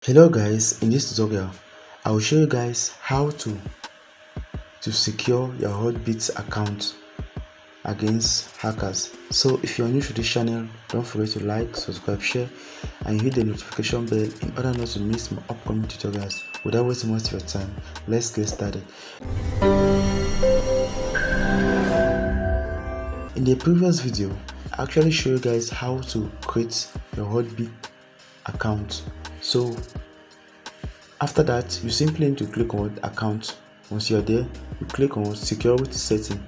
Hello guys, in this tutorial I will show you guys how to secure your Hotbit account against hackers. So if you are new to this channel, don't forget to like, subscribe, share and hit the notification bell in order not to miss my upcoming tutorials. Without wasting much of your time, let's get started. In the previous video, I actually showed you guys how to create your Hotbit account. So after that, you simply need to click on account. Once you're there, you click on security setting.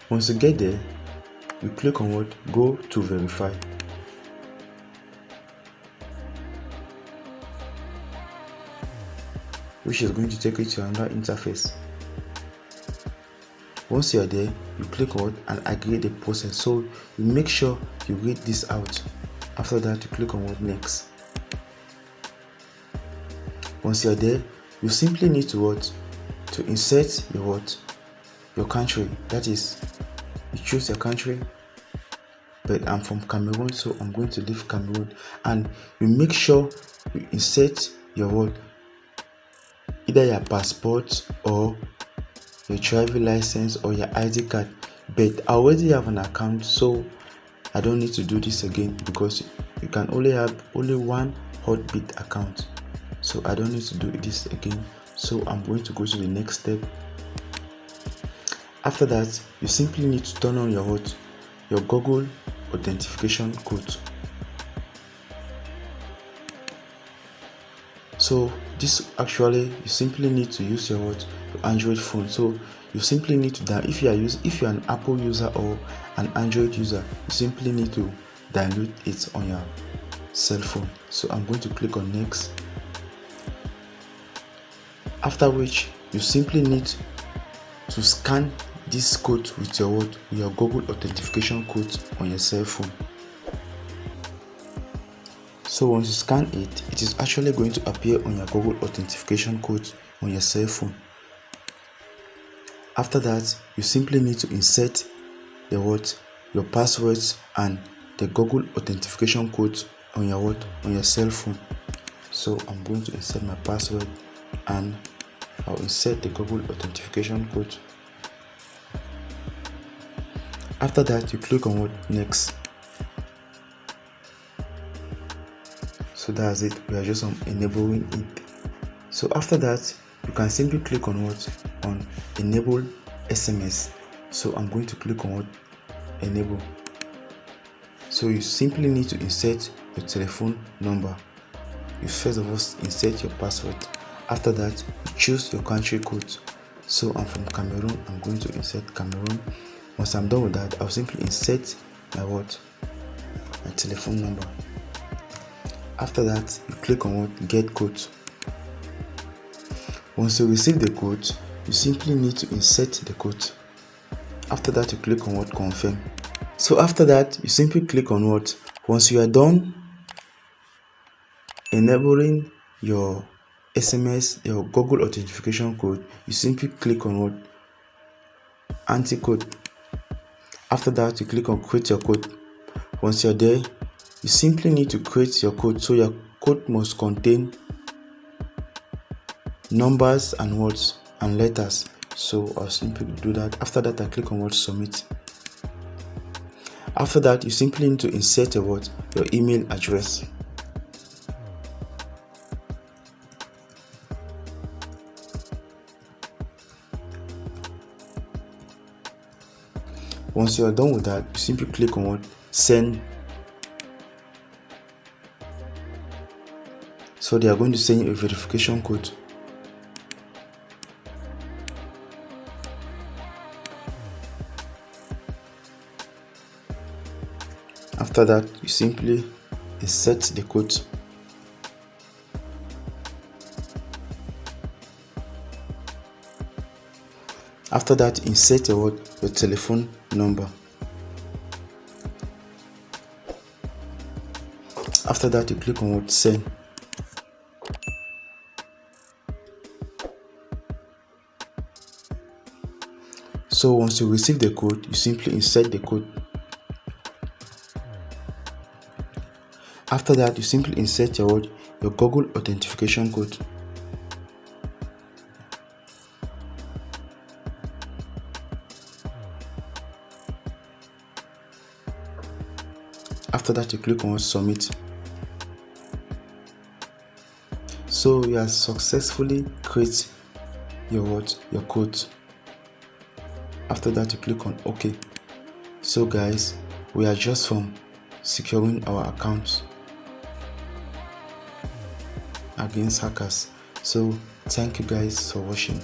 Once you get there, you click on go to verify. Which is going to take you to another interface. Once you're there, you click on and agree the process. So you make sure you read this out. After that, you click on next. Once you're there, you simply need to insert your country. That is, you choose your country, but I'm from Cameroon, so I'm going to leave Cameroon. And you make sure you insert your either your passport or your driving license or your ID card. But I already have an account, so I don't need to do this again because you can only have one Hotbit account. So I don't need to do this again. So I'm going to go to the next step. After that, you simply need to turn on your Google authentication code. So this actually, you simply need to use your Android phone. So you simply need to download, if you're an Apple user or an Android user, you simply need to download it on your cell phone. So I'm going to click on next. After which, you simply need to scan this code with your Google authentication code on your cell phone. So once you scan it, it is actually going to appear on your Google authentication code on your cell phone. After that, you simply need to insert your passwords and the Google authentication code on your cell phone. So I'm going to insert my password and I'll insert the Google authentication code. After that, you click on next. So that's it. We are just enabling it. So after that, you can simply click on on enable SMS. So I'm going to click on enable. So you simply need to insert your telephone number. You first of all insert your password. After that, you choose your country code. So I'm from Cameroon. I'm going to insert Cameroon. Once I'm done with that, I'll simply insert my telephone number. After that, you click on get code. Once you receive the code, you simply need to insert the code. After that, you click on confirm. So after that, you simply click on once you are done enabling your SMS, your Google authentication code, you simply click on anti-code. After that, you click on create your code. Once you're there, you simply need to create your code. So your code must contain numbers and words and letters. So I'll simply do that. After that, I click on submit. After that, you simply need to insert your email address. Once you are done with that, you simply click on send. So they are going to send you a verification code. After that, you simply insert the code. After that, insert your telephone number. After that, you click on send. So once you receive the code, you simply insert the code. After that, you simply insert your Google authentication code. After that, you click on submit. So you have successfully created your code. After that, you click on OK. So guys, we are just from securing our accounts against hackers. So thank you guys for watching.